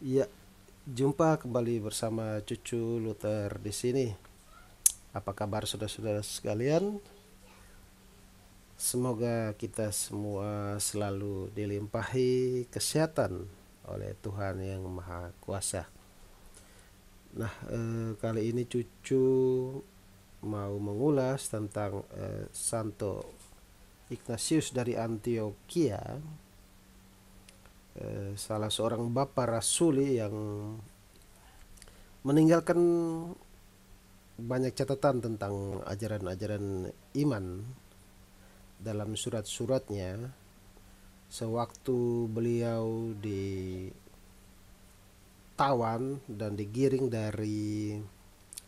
Ya, jumpa kembali bersama Cucu Luther di sini. Apa kabar saudara-saudara sekalian? Semoga kita semua selalu dilimpahi kesehatan oleh Tuhan yang Maha Kuasa. Nah, kali ini Cucu mau mengulas tentang Santo Ignatius dari Antioquia, salah seorang bapa rasuli yang meninggalkan banyak catatan tentang ajaran-ajaran iman dalam surat-suratnya sewaktu beliau ditawan dan digiring dari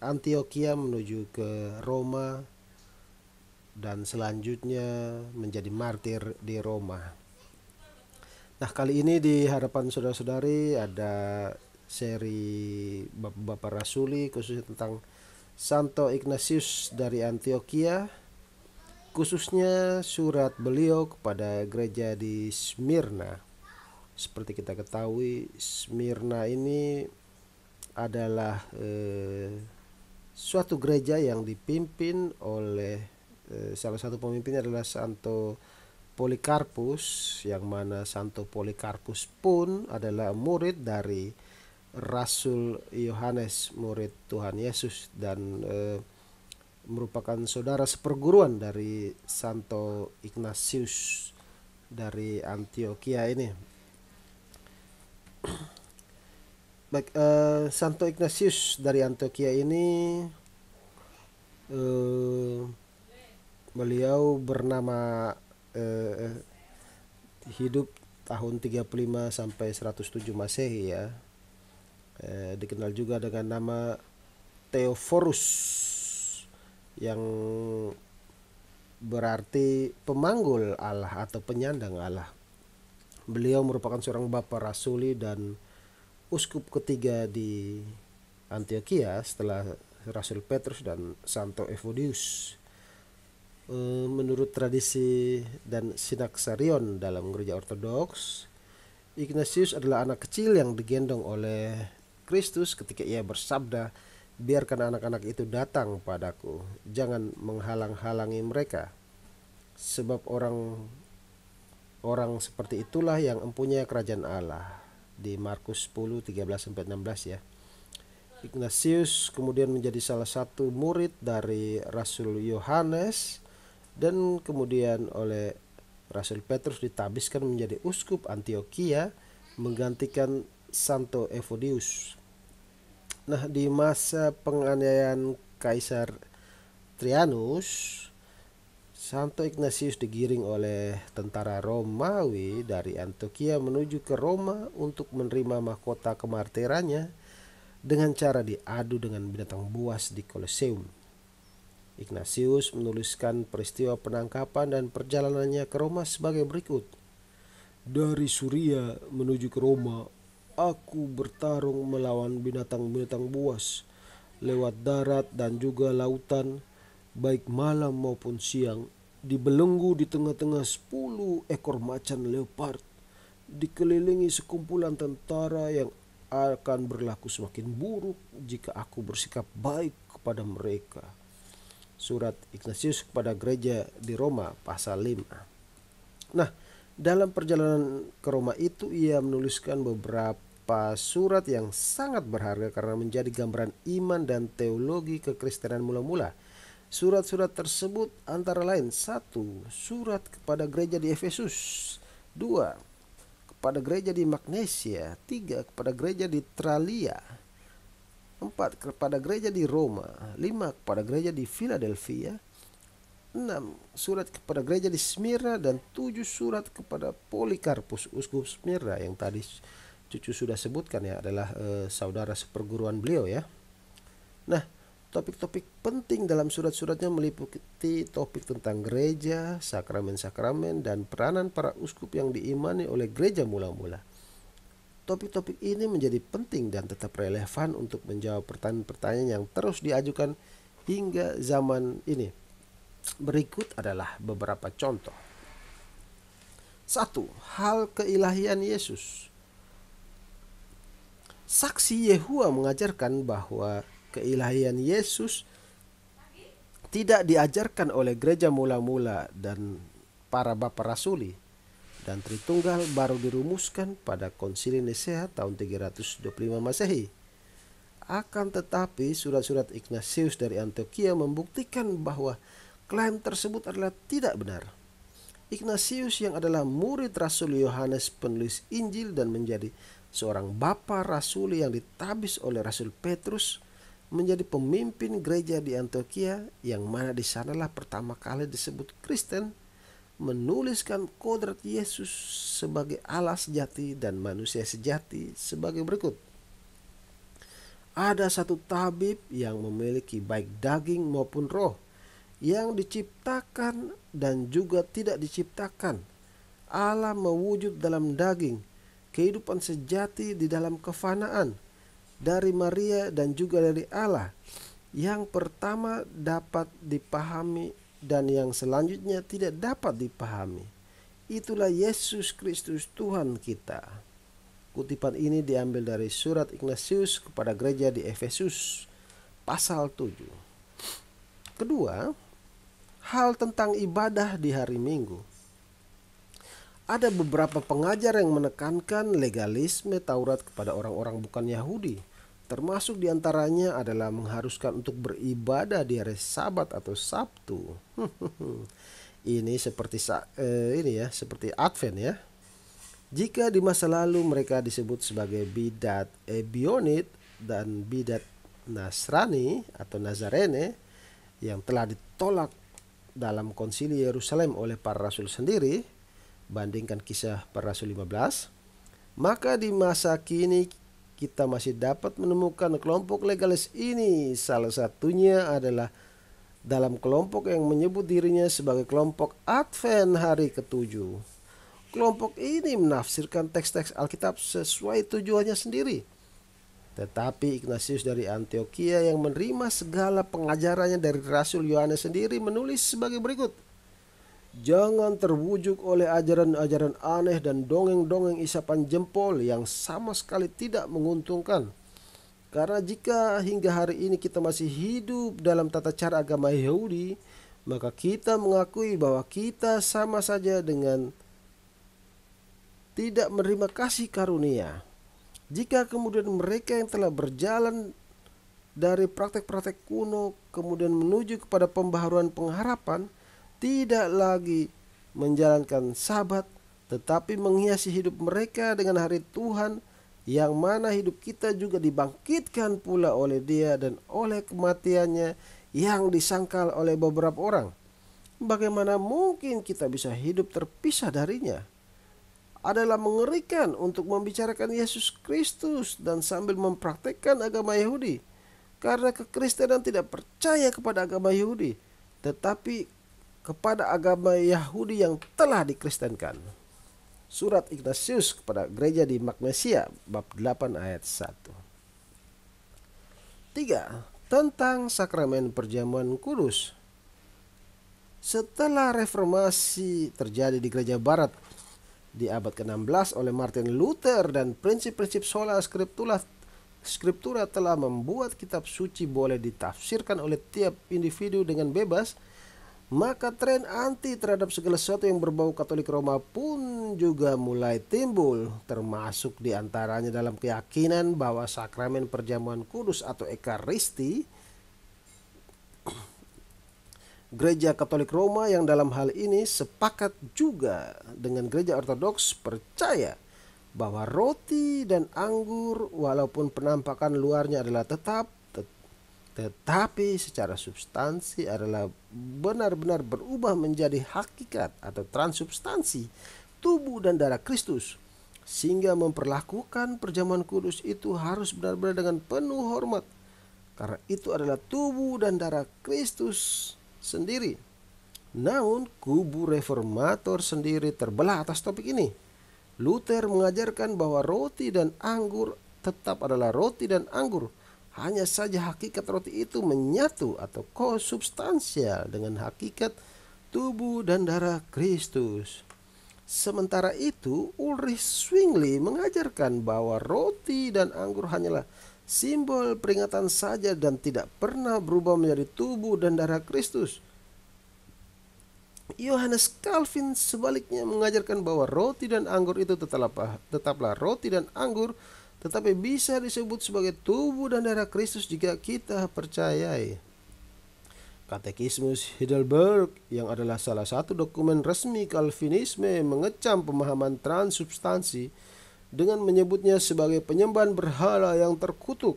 Antioquia menuju ke Roma dan selanjutnya menjadi martir di Roma. Nah, kali ini di hadapan saudara-saudari ada seri Bapak Rasuli khususnya tentang Santo Ignatius dari Antioquia, khususnya surat beliau kepada gereja di Smyrna. Seperti kita ketahui, Smyrna ini adalah suatu gereja yang dipimpin oleh salah satu pemimpinnya adalah Santo Polikarpus, yang mana Santo Polikarpus pun adalah murid dari Rasul Yohanes, murid Tuhan Yesus, dan merupakan saudara seperguruan dari Santo Ignatius dari Antioquia ini. Baik, Santo Ignatius dari Antioquia ini eh, beliau bernama eh, hidup tahun 35 sampai 107 Masehi ya. Dikenal juga dengan nama Theophorus yang berarti pemanggul Allah atau penyandang Allah. Beliau merupakan seorang bapa rasuli dan uskup ketiga di Antioquia setelah Rasul Petrus dan Santo Evodius. Menurut tradisi dan sinaksarion dalam gereja Ortodoks, Ignatius adalah anak kecil yang digendong oleh Kristus ketika ia bersabda, "Biarkan anak-anak itu datang padaku, jangan menghalang-halangi mereka, sebab orang seperti itulah yang mempunyai kerajaan Allah." Di Markus 10:13-16 ya. Ignatius kemudian menjadi salah satu murid dari Rasul Yohanes dan kemudian oleh Rasul Petrus ditabiskan menjadi uskup Antioquia menggantikan Santo Evodius. Nah, di masa penganiayaan Kaisar Trianus, Santo Ignatius digiring oleh tentara Romawi dari Antioquia menuju ke Roma untuk menerima mahkota kemartirannya dengan cara diadu dengan binatang buas di Kolosium. Ignatius menuliskan peristiwa penangkapan dan perjalanannya ke Roma sebagai berikut. "Dari Suria menuju ke Roma, aku bertarung melawan binatang-binatang buas, lewat darat dan juga lautan, baik malam maupun siang, dibelenggu di tengah-tengah 10 ekor macan leopard, dikelilingi sekumpulan tentara yang akan berlaku semakin buruk jika aku bersikap baik kepada mereka." Surat Ignatius kepada gereja di Roma pasal 5. Nah, dalam perjalanan ke Roma itu ia menuliskan beberapa surat yang sangat berharga karena menjadi gambaran iman dan teologi kekristenan mula-mula. Surat-surat tersebut antara lain: 1. Surat kepada gereja di Efesus. 2. Kepada gereja di Magnesia. 3. Kepada gereja di Tralia. 4. Kepada gereja di Roma. 5. Kepada gereja di Philadelphia. 6. Surat kepada gereja di Smyrna. Dan 7. Surat kepada Polikarpus, uskup Smyrna, yang tadi Cucu sudah sebutkan ya, adalah saudara seperguruan beliau ya. Nah, topik-topik penting dalam surat-suratnya meliputi topik tentang gereja, sakramen-sakramen, dan peranan para uskup yang diimani oleh gereja mula-mula. Topik-topik ini menjadi penting dan tetap relevan untuk menjawab pertanyaan-pertanyaan yang terus diajukan hingga zaman ini. Berikut adalah beberapa contoh. 1. Hal keilahian Yesus. Saksi Yehua mengajarkan bahwa keilahian Yesus tidak diajarkan oleh gereja mula-mula dan para bapa rasuli, dan Tritunggal baru dirumuskan pada Konsili Nisea tahun 325 Masehi. Akan tetapi surat-surat Ignatius dari Antioquia membuktikan bahwa klaim tersebut adalah tidak benar. Ignatius yang adalah murid Rasul Yohanes penulis Injil dan menjadi seorang bapa rasuli yang ditabis oleh Rasul Petrus, menjadi pemimpin gereja di Antioquia, yang mana di sanalah pertama kali disebut Kristen, menuliskan kodrat Yesus sebagai Allah sejati dan manusia sejati sebagai berikut. Ada satu tabib yang memiliki baik daging maupun roh, yang diciptakan dan juga tidak diciptakan. Allah mewujud dalam daging, kehidupan sejati di dalam kefanaan, dari Maria dan juga dari Allah. Yang pertama dapat dipahami dan yang selanjutnya tidak dapat dipahami. Itulah Yesus Kristus Tuhan kita. Kutipan ini diambil dari surat Ignatius kepada gereja di Efesus pasal 7. Kedua, hal tentang ibadah di hari Minggu. Ada beberapa pengajar yang menekankan legalisme Taurat kepada orang-orang bukan Yahudi. Termasuk diantaranya adalah mengharuskan untuk beribadah di hari Sabat atau Sabtu. Ini seperti seperti Advent ya. Jika di masa lalu mereka disebut sebagai bidat Ebionit dan bidat Nasrani atau Nazarene yang telah ditolak dalam konsili Yerusalem oleh para rasul sendiri, bandingkan Kisah Para Rasul 15, maka di masa kini kita masih dapat menemukan kelompok legalis ini. Salah satunya adalah dalam kelompok yang menyebut dirinya sebagai kelompok Advent hari ke-7. Kelompok ini menafsirkan teks-teks Alkitab sesuai tujuannya sendiri. Tetapi Ignatius dari Antioquia yang menerima segala pengajarannya dari Rasul Yohanes sendiri menulis sebagai berikut. Jangan terbujuk oleh ajaran-ajaran aneh dan dongeng-dongeng isapan jempol yang sama sekali tidak menguntungkan. Karena jika hingga hari ini kita masih hidup dalam tata cara agama Yahudi, maka kita mengakui bahwa kita sama saja dengan tidak menerima kasih karunia. Jika kemudian mereka yang telah berjalan dari praktek-praktek kuno kemudian menuju kepada pembaharuan pengharapan, tidak lagi menjalankan Sabat, tetapi menghiasi hidup mereka dengan hari Tuhan, yang mana hidup kita juga dibangkitkan pula oleh Dia dan oleh kematiannya yang disangkal oleh beberapa orang. Bagaimana mungkin kita bisa hidup terpisah darinya? Adalah mengerikan untuk membicarakan Yesus Kristus dan sambil mempraktekkan agama Yahudi. Karena kekristenan tidak percaya kepada agama Yahudi, tetapi kepada agama Yahudi yang telah dikristenkan. Surat Ignatius kepada gereja di Magnesia bab 8 ayat 1. 3. Tentang sakramen perjamuan kudus. Setelah reformasi terjadi di gereja barat di abad ke-16 oleh Martin Luther dan prinsip-prinsip sola scriptura telah membuat kitab suci boleh ditafsirkan oleh tiap individu dengan bebas, maka tren anti terhadap segala sesuatu yang berbau Katolik Roma pun juga mulai timbul, termasuk diantaranya dalam keyakinan bahwa sakramen perjamuan kudus atau Ekaristi. Gereja Katolik Roma yang dalam hal ini sepakat juga dengan Gereja Ortodoks percaya bahwa roti dan anggur walaupun penampakan luarnya adalah tetapi secara substansi adalah benar-benar berubah menjadi hakikat atau transubstansi tubuh dan darah Kristus, sehingga memperlakukan perjamuan kudus itu harus benar-benar dengan penuh hormat, karena itu adalah tubuh dan darah Kristus sendiri. Namun kubu reformator sendiri terbelah atas topik ini. Luther mengajarkan bahwa roti dan anggur tetap adalah roti dan anggur, hanya saja hakikat roti itu menyatu atau konsubstansial dengan hakikat tubuh dan darah Kristus. Sementara itu, Ulrich Zwingli mengajarkan bahwa roti dan anggur hanyalah simbol peringatan saja dan tidak pernah berubah menjadi tubuh dan darah Kristus. Yohanes Calvin sebaliknya mengajarkan bahwa roti dan anggur itu tetaplah roti dan anggur, tetapi bisa disebut sebagai tubuh dan darah Kristus jika kita percayai. Katekismus Heidelberg, yang adalah salah satu dokumen resmi Calvinisme, mengecam pemahaman transubstansi dengan menyebutnya sebagai penyembahan berhala yang terkutuk,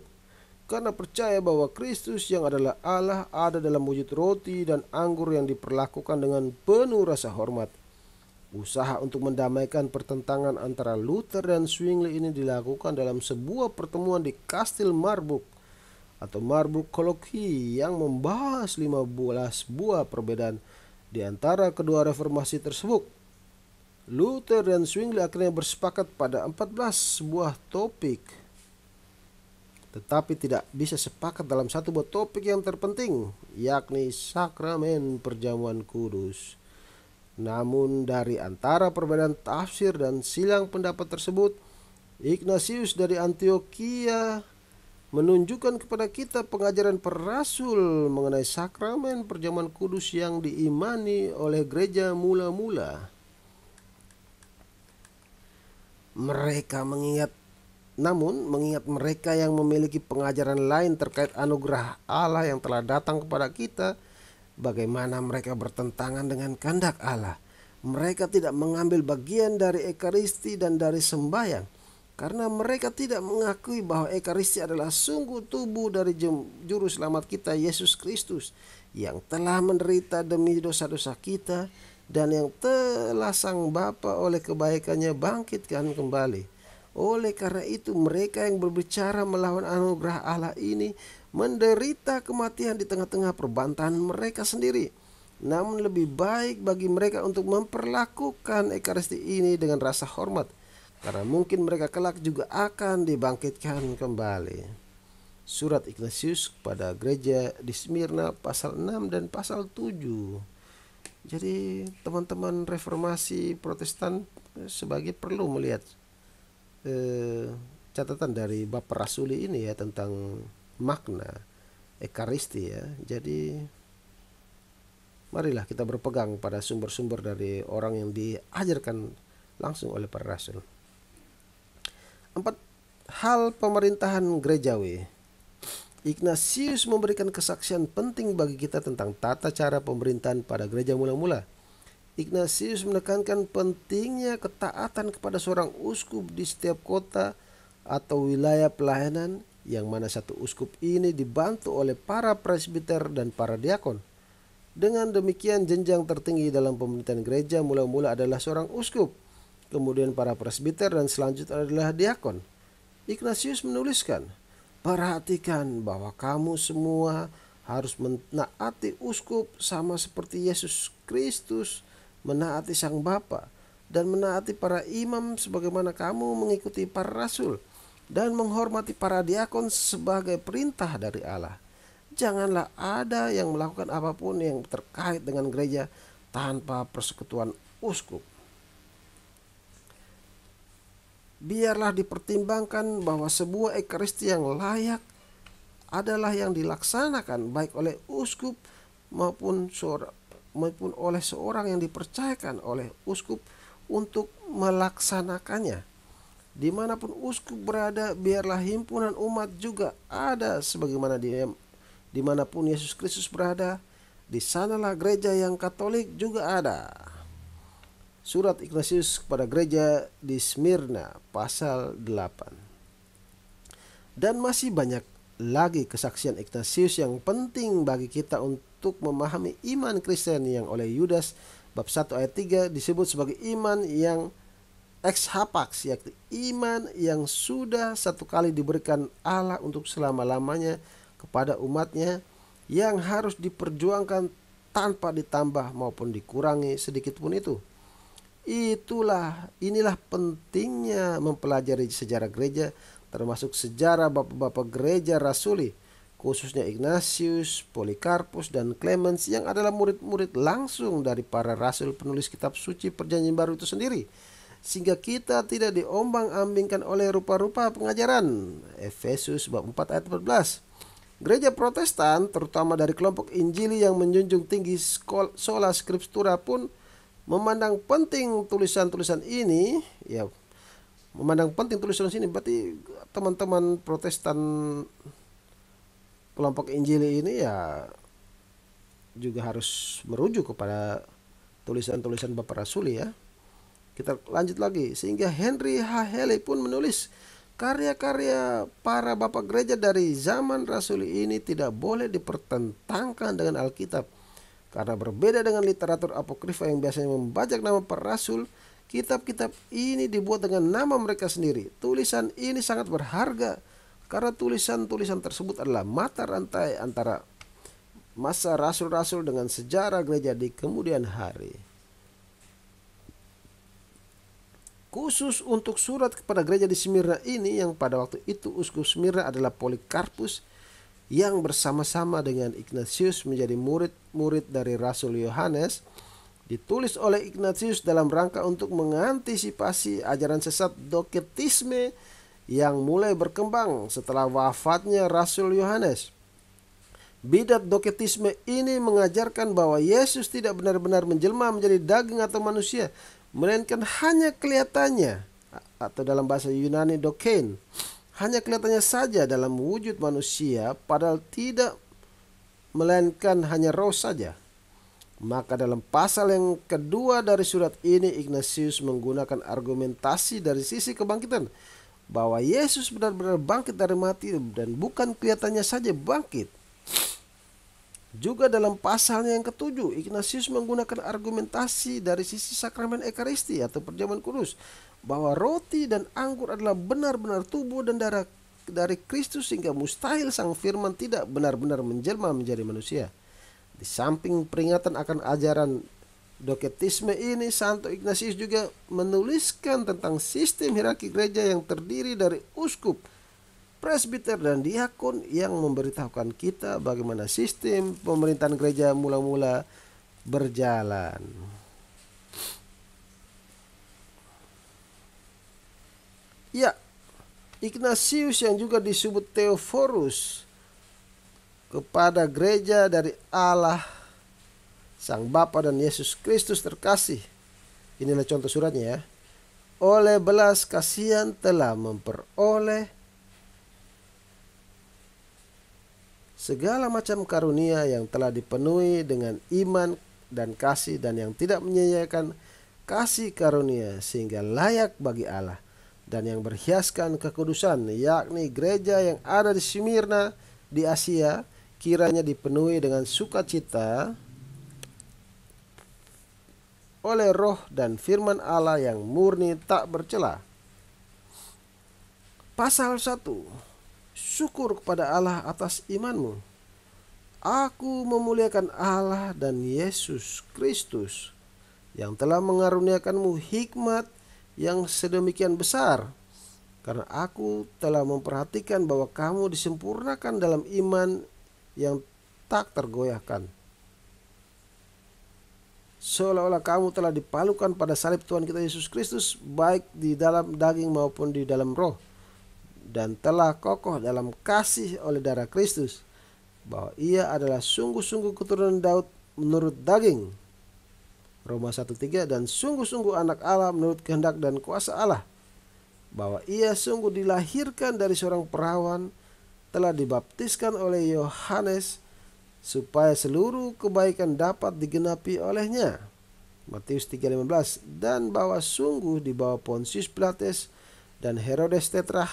karena percaya bahwa Kristus yang adalah Allah ada dalam wujud roti dan anggur yang diperlakukan dengan penuh rasa hormat. Usaha untuk mendamaikan pertentangan antara Luther dan Zwingli ini dilakukan dalam sebuah pertemuan di Kastil Marburg atau Marburg Colloquy yang membahas 15 buah perbedaan di antara kedua reformasi tersebut. Luther dan Zwingli akhirnya bersepakat pada 14 buah topik, tetapi tidak bisa sepakat dalam satu buah topik yang terpenting, yakni sakramen perjamuan kudus. Namun dari antara perbedaan tafsir dan silang pendapat tersebut, Ignatius dari Antioquia menunjukkan kepada kita pengajaran para rasul mengenai sakramen perjamuan kudus yang diimani oleh gereja mula-mula. Mengingat mereka yang memiliki pengajaran lain terkait anugerah Allah yang telah datang kepada kita, bagaimana mereka bertentangan dengan kehendak Allah. Mereka tidak mengambil bagian dari Ekaristi dan dari sembahyang, karena mereka tidak mengakui bahwa Ekaristi adalah sungguh tubuh dari Juru Selamat kita, Yesus Kristus, yang telah menderita demi dosa-dosa kita dan yang telah Sang Bapa oleh kebaikannya bangkitkan kembali. Oleh karena itu, mereka yang berbicara melawan anugerah Allah ini menderita kematian di tengah-tengah perbantahan mereka sendiri. Namun lebih baik bagi mereka untuk memperlakukan Ekaristi ini dengan rasa hormat, karena mungkin mereka kelak juga akan dibangkitkan kembali. Surat Ignatius kepada gereja di Smyrna pasal 6 dan pasal 7. Jadi teman-teman reformasi Protestan sebagai perlu melihat catatan dari Bapak Rasuli ini ya tentang makna Ekaristi ya. Jadi marilah kita berpegang pada sumber-sumber dari orang yang diajarkan langsung oleh para rasul. 4. Hal pemerintahan gerejawi. Ignatius memberikan kesaksian penting bagi kita tentang tata cara pemerintahan pada gereja mula-mula. Ignatius menekankan pentingnya ketaatan kepada seorang uskup di setiap kota atau wilayah pelayanan, yang mana satu uskup ini dibantu oleh para presbiter dan para diakon. Dengan demikian, jenjang tertinggi dalam pemerintahan gereja mula-mula adalah seorang uskup, kemudian para presbiter, dan selanjutnya adalah diakon. Ignatius menuliskan, perhatikan bahwa kamu semua harus menaati uskup sama seperti Yesus Kristus menaati Sang Bapa, dan menaati para imam sebagaimana kamu mengikuti para rasul, dan menghormati para diakon sebagai perintah dari Allah. Janganlah ada yang melakukan apapun yang terkait dengan gereja tanpa persekutuan uskup. Biarlah dipertimbangkan bahwa sebuah Ekaristi yang layak adalah yang dilaksanakan baik oleh uskup maupun oleh seorang yang dipercayakan oleh uskup untuk melaksanakannya. Dimanapun uskup berada, biarlah himpunan umat juga ada, sebagaimana dimanapun Yesus Kristus berada, di sanalah gereja yang Katolik juga ada. Surat Ignatius kepada gereja di Smyrna pasal 8. Dan masih banyak lagi kesaksian Ignatius yang penting bagi kita untuk memahami iman Kristen, yang oleh Yudas bab 1 ayat 3 disebut sebagai iman yang ex hapax, yakni iman yang sudah satu kali diberikan Allah untuk selama-lamanya kepada umatnya, yang harus diperjuangkan tanpa ditambah maupun dikurangi sedikit pun itu. Inilah pentingnya mempelajari sejarah gereja, termasuk sejarah bapak-bapak gereja rasuli, khususnya Ignatius, Polikarpus, dan Clemens yang adalah murid-murid langsung dari para rasul penulis kitab suci Perjanjian Baru itu sendiri, sehingga kita tidak diombang-ambingkan oleh rupa-rupa pengajaran. Efesus bab 4 ayat 14. Gereja Protestan, terutama dari kelompok Injili yang menjunjung tinggi sola scriptura pun memandang penting tulisan-tulisan ini, ya, memandang penting tulisan-tulisan ini. Berarti teman-teman Protestan kelompok Injili ini ya juga harus merujuk kepada tulisan-tulisan Bapak Rasuli ya. Kita lanjut lagi, sehingga Henry H. Haley pun menulis karya-karya para bapak gereja dari zaman Rasuli ini tidak boleh dipertentangkan dengan Alkitab. Karena berbeda dengan literatur apokrifa yang biasanya membajak nama para rasul, kitab-kitab ini dibuat dengan nama mereka sendiri. Tulisan ini sangat berharga karena tulisan-tulisan tersebut adalah mata rantai antara masa rasul-rasul dengan sejarah gereja di kemudian hari. Khusus untuk surat kepada gereja di Smyrna ini, yang pada waktu itu uskup Smyrna adalah Polikarpus yang bersama-sama dengan Ignatius menjadi murid-murid dari Rasul Yohanes, ditulis oleh Ignatius dalam rangka untuk mengantisipasi ajaran sesat Doketisme yang mulai berkembang setelah wafatnya Rasul Yohanes. Bidat Doketisme ini mengajarkan bahwa Yesus tidak benar-benar menjelma menjadi daging atau manusia, melainkan hanya kelihatannya, atau dalam bahasa Yunani dokein, hanya kelihatannya saja dalam wujud manusia, padahal tidak, melainkan hanya roh saja. Maka dalam pasal yang kedua dari surat ini, Ignatius menggunakan argumentasi dari sisi kebangkitan, bahwa Yesus benar-benar bangkit dari mati dan bukan kelihatannya saja bangkit. Juga dalam pasalnya yang ketujuh, Ignatius menggunakan argumentasi dari sisi sakramen Ekaristi atau perjamuan kudus, bahwa roti dan anggur adalah benar-benar tubuh dan darah dari Kristus, sehingga mustahil sang firman tidak benar-benar menjelma menjadi manusia. Di samping peringatan akan ajaran Doketisme ini, Santo Ignatius juga menuliskan tentang sistem hierarki gereja yang terdiri dari uskup, presbiter, dan diakon yang memberitahukan kita bagaimana sistem pemerintahan gereja mula-mula berjalan. Ya, Ignatius yang juga disebut Theophorus kepada gereja dari Allah Sang Bapa dan Yesus Kristus terkasih. Inilah contoh suratnya ya. Oleh belas kasihan telah memperoleh segala macam karunia yang telah dipenuhi dengan iman dan kasih, dan yang tidak menyia-nyiakan kasih karunia, sehingga layak bagi Allah, dan yang berhiaskan kekudusan, yakni gereja yang ada di Smyrna di Asia, kiranya dipenuhi dengan sukacita oleh roh dan firman Allah yang murni tak bercela. Pasal 1. Syukur kepada Allah atas imanmu. Aku memuliakan Allah dan Yesus Kristus yang telah mengaruniakanmu hikmat yang sedemikian besar, karena aku telah memperhatikan bahwa kamu disempurnakan dalam iman yang tak tergoyahkan, seolah-olah kamu telah dipalukan pada salib Tuhan kita Yesus Kristus, baik di dalam daging maupun di dalam roh, dan telah kokoh dalam kasih oleh darah Kristus, bahwa ia adalah sungguh-sungguh keturunan Daud menurut daging, Roma 1:3, dan sungguh-sungguh anak Allah menurut kehendak dan kuasa Allah, bahwa ia sungguh dilahirkan dari seorang perawan, telah dibaptiskan oleh Yohanes, supaya seluruh kebaikan dapat digenapi olehnya, Matius 3:15, dan bahwa sungguh di bawah Pontius Pilatus dan Herodes Tetrah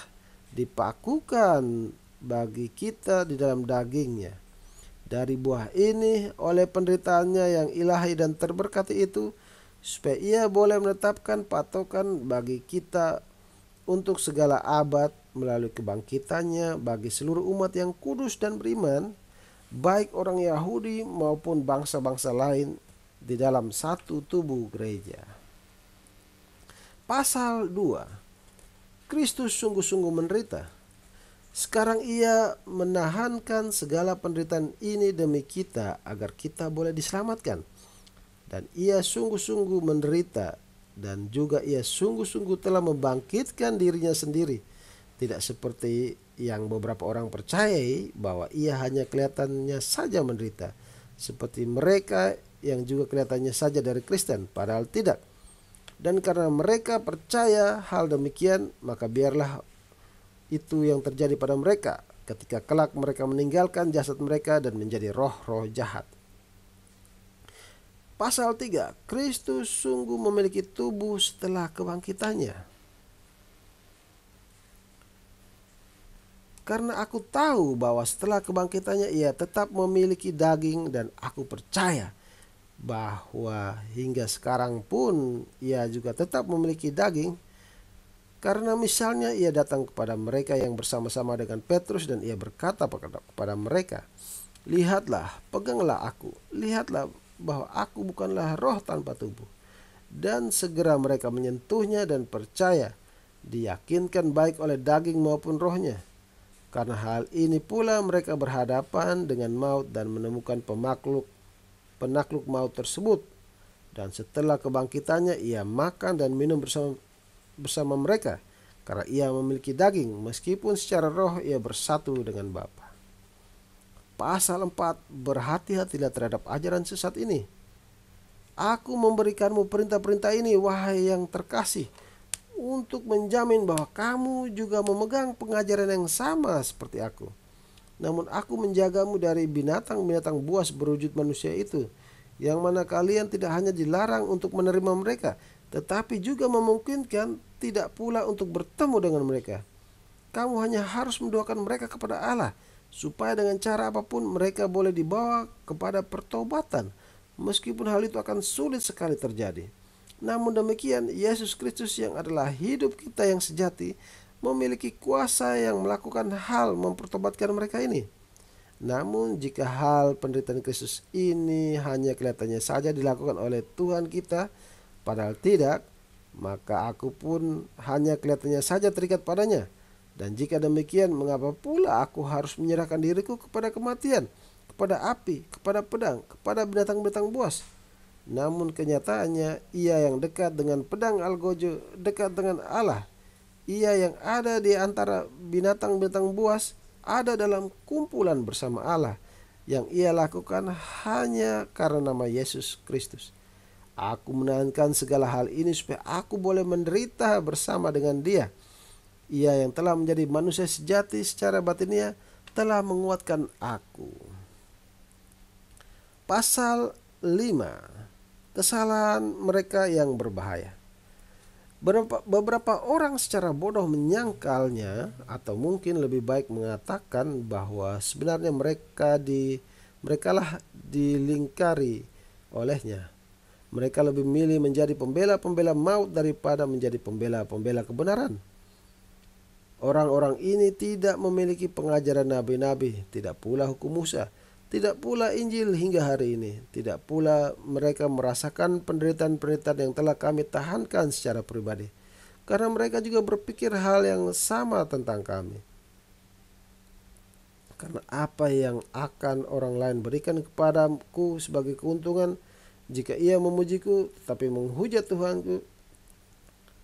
dipakukan bagi kita di dalam dagingnya. Dari buah ini, oleh penderitaannya yang ilahi dan terberkati itu, supaya ia boleh menetapkan patokan bagi kita untuk segala abad melalui kebangkitannya bagi seluruh umat yang kudus dan beriman, baik orang Yahudi maupun bangsa-bangsa lain, di dalam satu tubuh gereja. Pasal 2. Kristus sungguh-sungguh menderita. Sekarang ia menahankan segala penderitaan ini demi kita agar kita boleh diselamatkan. Dan ia sungguh-sungguh menderita dan juga ia sungguh-sungguh telah membangkitkan dirinya sendiri. Tidak seperti yang beberapa orang percayai bahwa ia hanya kelihatannya saja menderita. Seperti mereka yang juga kelihatannya saja dari Kristen, padahal tidak. Dan karena mereka percaya hal demikian, maka biarlah itu yang terjadi pada mereka ketika kelak mereka meninggalkan jasad mereka dan menjadi roh-roh jahat. Pasal 3, Kristus sungguh memiliki tubuh setelah kebangkitannya. Karena aku tahu bahwa setelah kebangkitannya ia tetap memiliki daging dan aku percaya bahwa hingga sekarang pun ia juga tetap memiliki daging. Karena misalnya ia datang kepada mereka yang bersama-sama dengan Petrus dan ia berkata kepada mereka, "Lihatlah, peganglah aku, lihatlah bahwa aku bukanlah roh tanpa tubuh." Dan segera mereka menyentuhnya dan percaya, diyakinkan baik oleh daging maupun rohnya. Karena hal ini pula mereka berhadapan dengan maut dan menemukan penakluk maut tersebut. Dan setelah kebangkitannya ia makan dan minum bersama mereka, karena ia memiliki daging, meskipun secara roh ia bersatu dengan Bapa. Pasal 4, berhati-hatilah terhadap ajaran sesat ini. Aku memberikanmu perintah-perintah ini, wahai yang terkasih, untuk menjamin bahwa kamu juga memegang pengajaran yang sama seperti aku. Namun aku menjagamu dari binatang-binatang buas berwujud manusia itu, yang mana kalian tidak hanya dilarang untuk menerima mereka, tetapi juga memungkinkan tidak pula untuk bertemu dengan mereka. Kamu hanya harus mendoakan mereka kepada Allah, supaya dengan cara apapun mereka boleh dibawa kepada pertobatan, meskipun hal itu akan sulit sekali terjadi. Namun demikian, Yesus Kristus yang adalah hidup kita yang sejati memiliki kuasa yang melakukan hal mempertobatkan mereka ini. Namun jika hal penderitaan Kristus ini hanya kelihatannya saja dilakukan oleh Tuhan kita, padahal tidak, maka aku pun hanya kelihatannya saja terikat padanya. Dan jika demikian, mengapa pula aku harus menyerahkan diriku kepada kematian, kepada api, kepada pedang, kepada binatang-binatang buas? Namun kenyataannya ia yang dekat dengan pedang algojo dekat dengan Allah. Ia yang ada di antara binatang-binatang buas ada dalam kumpulan bersama Allah. Yang ia lakukan hanya karena nama Yesus Kristus. Aku menahankan segala hal ini supaya aku boleh menderita bersama dengan Dia. Ia yang telah menjadi manusia sejati secara batinnya telah menguatkan aku. Pasal 5, kesalahan mereka yang berbahaya. Beberapa orang secara bodoh menyangkalnya, atau mungkin lebih baik mengatakan bahwa sebenarnya merekalah dilingkari olehnya. Mereka lebih milih menjadi pembela-pembela maut daripada menjadi pembela-pembela kebenaran. Orang-orang ini tidak memiliki pengajaran nabi-nabi, tidak pula hukum Musa, tidak pula Injil hingga hari ini. Tidak pula mereka merasakan penderitaan-penderitaan yang telah kami tahankan secara pribadi. Karena mereka juga berpikir hal yang sama tentang kami. Karena apa yang akan orang lain berikan kepadaku sebagai keuntungan jika ia memujiku tetapi menghujat Tuhanku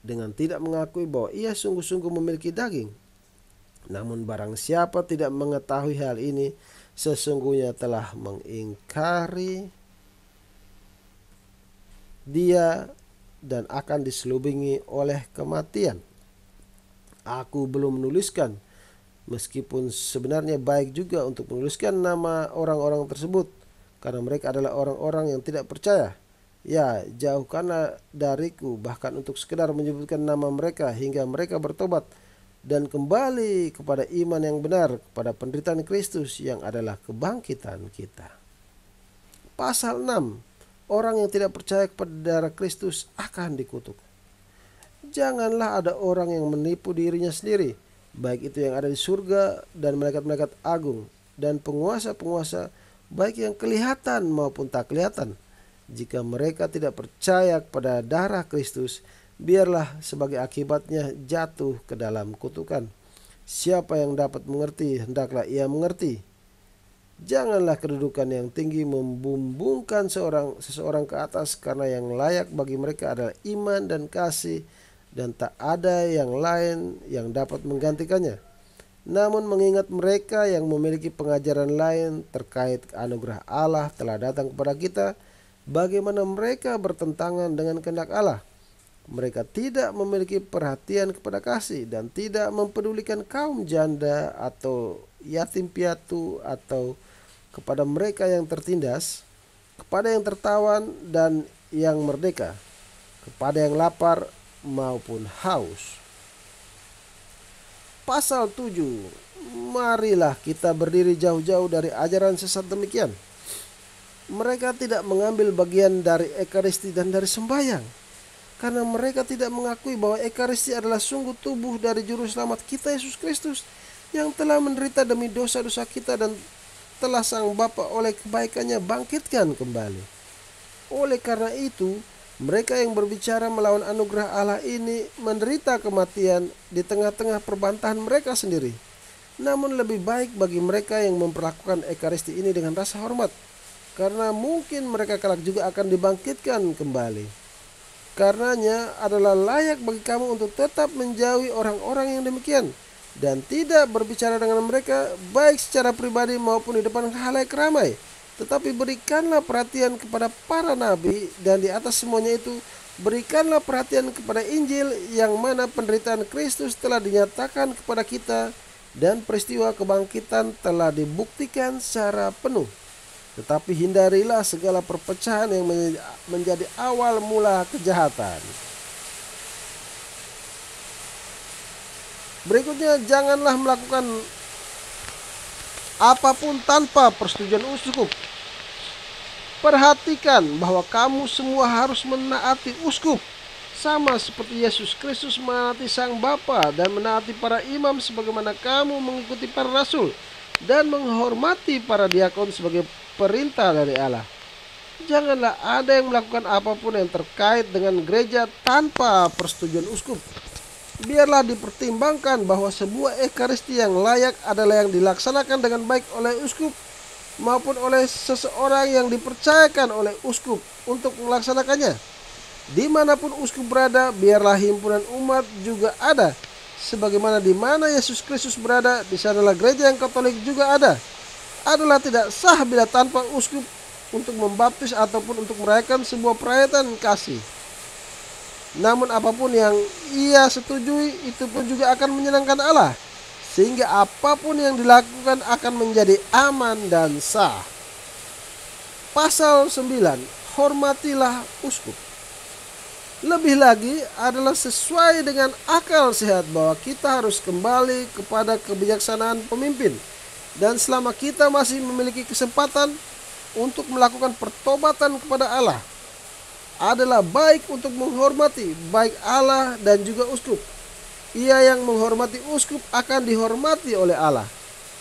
dengan tidak mengakui bahwa ia sungguh-sungguh memiliki daging? Namun barang siapa tidak mengetahui hal ini, sesungguhnya telah mengingkari Dia dan akan diselubungi oleh kematian. Aku belum menuliskan, meskipun sebenarnya baik juga untuk menuliskan nama orang-orang tersebut, karena mereka adalah orang-orang yang tidak percaya. Ya, jauhkanlah dariku bahkan untuk sekedar menyebutkan nama mereka hingga mereka bertobat dan kembali kepada iman yang benar, kepada penderitaan Kristus yang adalah kebangkitan kita. Pasal 6, orang yang tidak percaya kepada darah Kristus akan dikutuk. Janganlah ada orang yang menipu dirinya sendiri, baik itu yang ada di surga dan malaikat-malaikat agung dan penguasa-penguasa, baik yang kelihatan maupun tak kelihatan. Jika mereka tidak percaya kepada darah Kristus, biarlah sebagai akibatnya jatuh ke dalam kutukan. Siapa yang dapat mengerti, hendaklah ia mengerti. Janganlah kedudukan yang tinggi membumbungkan seseorang ke atas, karena yang layak bagi mereka adalah iman dan kasih, dan tak ada yang lain yang dapat menggantikannya. Namun mengingat mereka yang memiliki pengajaran lain terkait anugerah Allah telah datang kepada kita, bagaimana mereka bertentangan dengan kehendak Allah. Mereka tidak memiliki perhatian kepada kasih dan tidak mempedulikan kaum janda atau yatim piatu, atau kepada mereka yang tertindas, kepada yang tertawan dan yang merdeka, kepada yang lapar maupun haus. Pasal 7. Marilah kita berdiri jauh-jauh dari ajaran sesat demikian. Mereka tidak mengambil bagian dari Ekaristi dan dari sembahyang, karena mereka tidak mengakui bahwa Ekaristi adalah sungguh tubuh dari Juru Selamat kita Yesus Kristus, yang telah menderita demi dosa-dosa kita dan telah Sang Bapa oleh kebaikannya bangkitkan kembali. Oleh karena itu, mereka yang berbicara melawan anugerah Allah ini menderita kematian di tengah-tengah perbantahan mereka sendiri. Namun lebih baik bagi mereka yang memperlakukan Ekaristi ini dengan rasa hormat, karena mungkin mereka kelak juga akan dibangkitkan kembali. Karenanya adalah layak bagi kamu untuk tetap menjauhi orang-orang yang demikian, dan tidak berbicara dengan mereka baik secara pribadi maupun di depan khalayak ramai. Tetapi berikanlah perhatian kepada para nabi, dan di atas semuanya itu berikanlah perhatian kepada Injil, yang mana penderitaan Kristus telah dinyatakan kepada kita dan peristiwa kebangkitan telah dibuktikan secara penuh. Tetapi hindarilah segala perpecahan yang menjadi awal mula kejahatan. Berikutnya, janganlah melakukan apapun tanpa persetujuan uskup. Perhatikan bahwa kamu semua harus menaati uskup, sama seperti Yesus Kristus menaati Sang Bapa dan menaati para imam, sebagaimana kamu mengikuti para rasul dan menghormati para diakon sebagai perintah dari Allah. Janganlah ada yang melakukan apapun yang terkait dengan gereja tanpa persetujuan uskup. Biarlah dipertimbangkan bahwa sebuah Ekaristi yang layak adalah yang dilaksanakan dengan baik oleh uskup maupun oleh seseorang yang dipercayakan oleh uskup untuk melaksanakannya. Dimanapun uskup berada, biarlah himpunan umat juga ada. Sebagaimana di mana Yesus Kristus berada, di sanalah gereja yang Katolik juga ada. Adalah tidak sah bila tanpa uskup untuk membaptis ataupun untuk merayakan sebuah perayaan kasih. Namun apapun yang ia setujui, itu pun juga akan menyenangkan Allah, sehingga apapun yang dilakukan akan menjadi aman dan sah. Pasal 9. Hormatilah uskup. Lebih lagi adalah sesuai dengan akal sehat bahwa kita harus kembali kepada kebijaksanaan pemimpin. Dan selama kita masih memiliki kesempatan untuk melakukan pertobatan kepada Allah, adalah baik untuk menghormati baik Allah dan juga uskup. Ia yang menghormati uskup akan dihormati oleh Allah.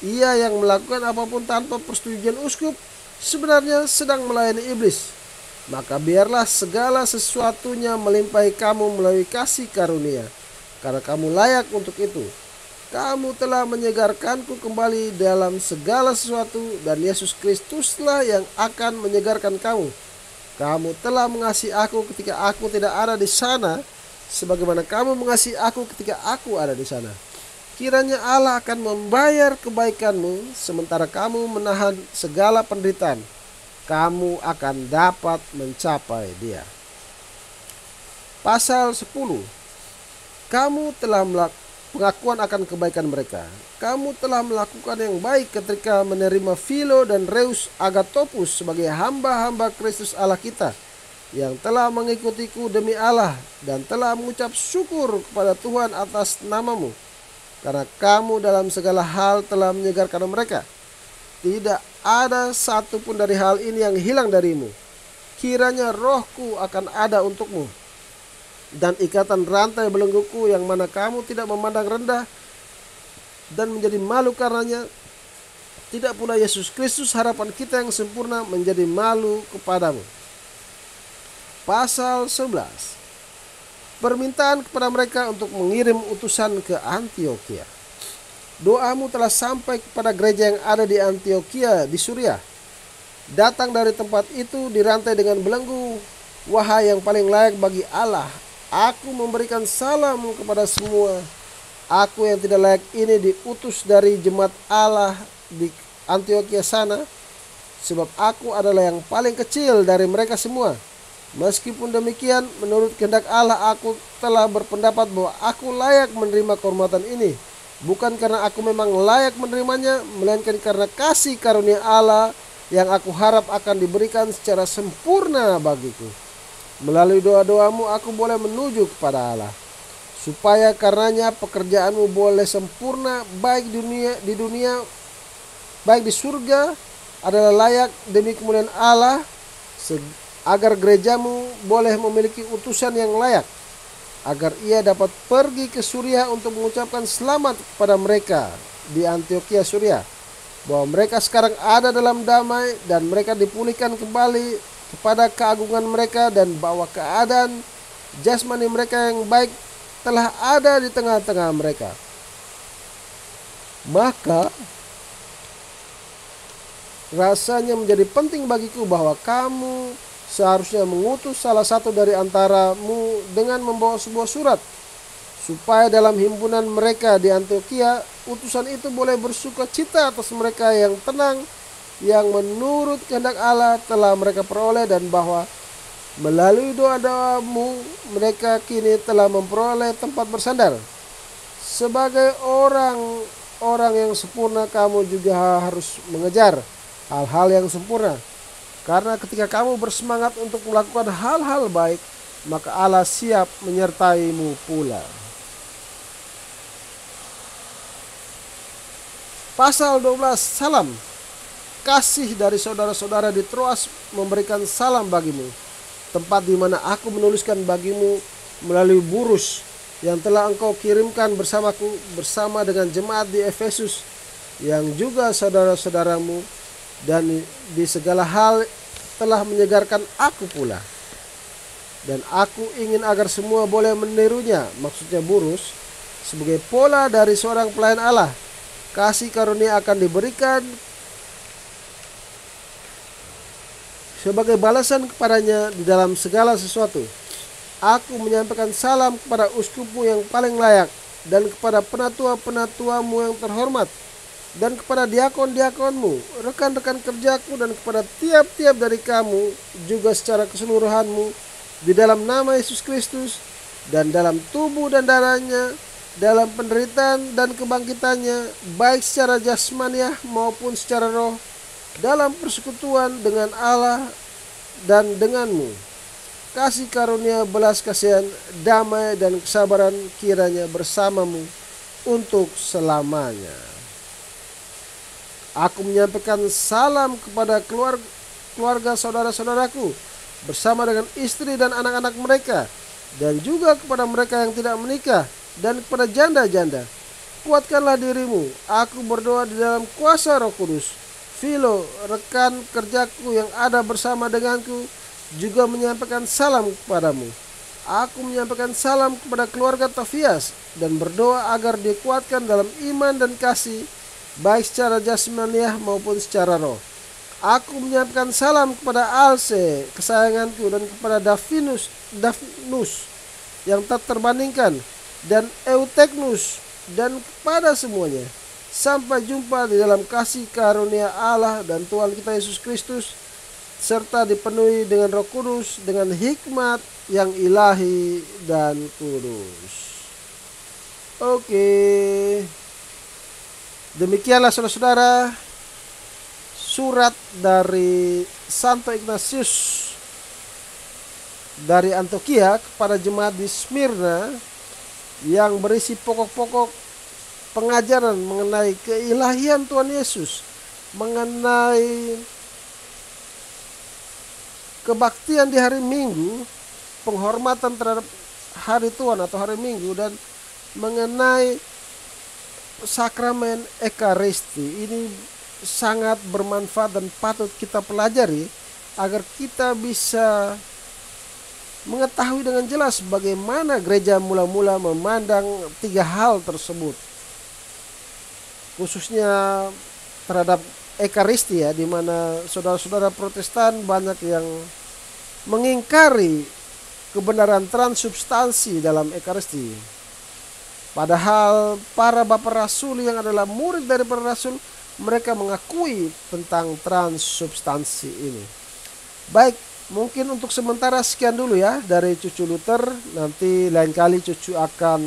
Ia yang melakukan apapun tanpa persetujuan uskup sebenarnya sedang melayani iblis. Maka biarlah segala sesuatunya melimpahi kamu melalui kasih karunia, karena kamu layak untuk itu. Kamu telah menyegarkanku kembali dalam segala sesuatu, dan Yesus Kristuslah yang akan menyegarkan kamu. Kamu telah mengasihi aku ketika aku tidak ada di sana, sebagaimana kamu mengasihi aku ketika aku ada di sana. Kiranya Allah akan membayar kebaikanmu sementara kamu menahan segala penderitaan. Kamu akan dapat mencapai Dia. Pasal 10. Kamu telah pengakuan akan kebaikan mereka. Kamu telah melakukan yang baik ketika menerima Philo dan Reus Agatopus sebagai hamba-hamba Kristus Allah kita, yang telah mengikutiku demi Allah dan telah mengucap syukur kepada Tuhan atas namamu, karena kamu dalam segala hal telah menyegarkan mereka. Tidak ada satu pun dari hal ini yang hilang darimu. Kiranya rohku akan ada untukmu, dan ikatan rantai belengguku yang mana kamu tidak memandang rendah dan menjadi malu karenanya, tidak pula Yesus Kristus harapan kita yang sempurna menjadi malu kepadamu. Pasal 11. Permintaan kepada mereka untuk mengirim utusan ke Antioquia. Doamu telah sampai kepada gereja yang ada di Antiokhia di Suriah. Datang dari tempat itu dirantai dengan belenggu. Wahai yang paling layak bagi Allah, aku memberikan salam kepada semua. Aku yang tidak layak ini diutus dari jemaat Allah di Antiokhia sana, sebab aku adalah yang paling kecil dari mereka semua. Meskipun demikian, menurut kehendak Allah aku telah berpendapat bahwa aku layak menerima kehormatan ini, bukan karena aku memang layak menerimanya, melainkan karena kasih karunia Allah yang aku harap akan diberikan secara sempurna bagiku. Melalui doa-doamu aku boleh menuju kepada Allah, supaya karenanya pekerjaanmu boleh sempurna, baik di dunia baik di surga adalah layak demi kemuliaan Allah, agar gerejamu boleh memiliki utusan yang layak, agar ia dapat pergi ke Suriah untuk mengucapkan selamat kepada mereka di Antiokhia Suriah, bahwa mereka sekarang ada dalam damai dan mereka dipulihkan kembali kepada keagungan mereka, dan bahwa keadaan jasmani mereka yang baik telah ada di tengah-tengah mereka. Maka rasanya menjadi penting bagiku bahwa kamu seharusnya mengutus salah satu dari antaramu dengan membawa sebuah surat, supaya dalam himpunan mereka di Antiokhia utusan itu boleh bersuka cita atas mereka yang tenang, yang menurut kehendak Allah telah mereka peroleh, dan bahwa melalui doa-doamu mereka kini telah memperoleh tempat bersandar. Sebagai orang yang sempurna, kamu juga harus mengejar hal-hal yang sempurna, karena ketika kamu bersemangat untuk melakukan hal-hal baik, maka Allah siap menyertaimu pula. Pasal 12, salam. Kasih dari saudara-saudara di Troas memberikan salam bagimu, tempat di mana aku menuliskan bagimu melalui burus yang telah engkau kirimkan bersamaku, bersama dengan jemaat di Efesus yang juga saudara-saudaramu, dan di segala hal telah menyegarkan aku pula. Dan aku ingin agar semua boleh menirunya, maksudnya burus, sebagai pola dari seorang pelayan Allah. Kasih karunia akan diberikan sebagai balasan kepadanya di dalam segala sesuatu. Aku menyampaikan salam kepada uskupmu yang paling layak, dan kepada penatua-penatuamu yang terhormat, dan kepada diakon-diakonmu, rekan-rekan kerjaku, dan kepada tiap-tiap dari kamu juga secara keseluruhanmu di dalam nama Yesus Kristus, dan dalam tubuh dan darahnya, dalam penderitaan dan kebangkitannya, baik secara jasmaniah maupun secara roh, dalam persekutuan dengan Allah dan denganmu. Kasih karunia, belas kasihan, damai dan kesabaran kiranya bersamamu untuk selamanya. Aku menyampaikan salam kepada keluarga saudara-saudaraku bersama dengan istri dan anak-anak mereka, dan juga kepada mereka yang tidak menikah, dan kepada janda-janda. Kuatkanlah dirimu. Aku berdoa di dalam kuasa Roh Kudus. Filo, rekan kerjaku yang ada bersama denganku, juga menyampaikan salam kepadamu. Aku menyampaikan salam kepada keluarga Tafias, dan berdoa agar dikuatkan dalam iman dan kasih, baik secara jasmaniah maupun secara roh. Aku menyampaikan salam kepada Alse, kesayanganku, dan kepada Dafinus yang tak terbandingkan, dan Euteknus, dan kepada semuanya. Sampai jumpa di dalam kasih karunia Allah dan Tuhan kita Yesus Kristus, serta dipenuhi dengan Roh Kudus, dengan hikmat yang ilahi dan kudus. Oke. Demikianlah saudara-saudara surat dari Santo Ignatius dari Antiokhia kepada jemaat di Smyrna, yang berisi pokok-pokok pengajaran mengenai keilahian Tuhan Yesus, mengenai kebaktian di hari Minggu, penghormatan terhadap hari Tuhan atau hari Minggu, dan mengenai sakramen Ekaristi. Ini sangat bermanfaat dan patut kita pelajari agar kita bisa mengetahui dengan jelas bagaimana gereja mula-mula memandang tiga hal tersebut. khususnya terhadap Ekaristi ya, di mana saudara-saudara Protestan banyak yang mengingkari kebenaran transubstansi dalam Ekaristi. Padahal para bapak rasul yang adalah murid dari para rasul, mereka mengakui tentang transubstansi ini. Baik, mungkin untuk sementara sekian dulu ya dari Cucu Luther. Nanti lain kali Cucu akan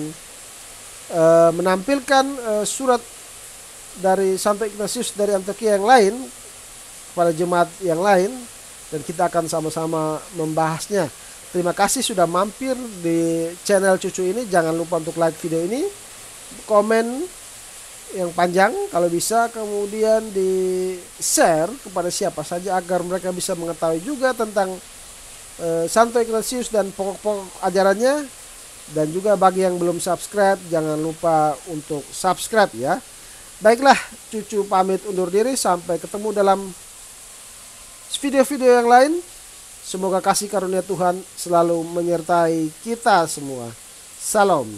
menampilkan surat dari Santo Ignatius dari Antioquia yang lain kepada jemaat yang lain, dan kita akan sama-sama membahasnya. Terima kasih sudah mampir di channel Cucu ini. Jangan lupa untuk like video ini, komen yang panjang kalau bisa, kemudian di share kepada siapa saja agar mereka bisa mengetahui juga tentang Santo Ignatius dan pokok-pokok ajarannya. Dan juga bagi yang belum subscribe, jangan lupa untuk subscribe ya. Baiklah, Cucu pamit undur diri. Sampai ketemu dalam video-video yang lain. Semoga kasih karunia Tuhan selalu menyertai kita semua. Salam.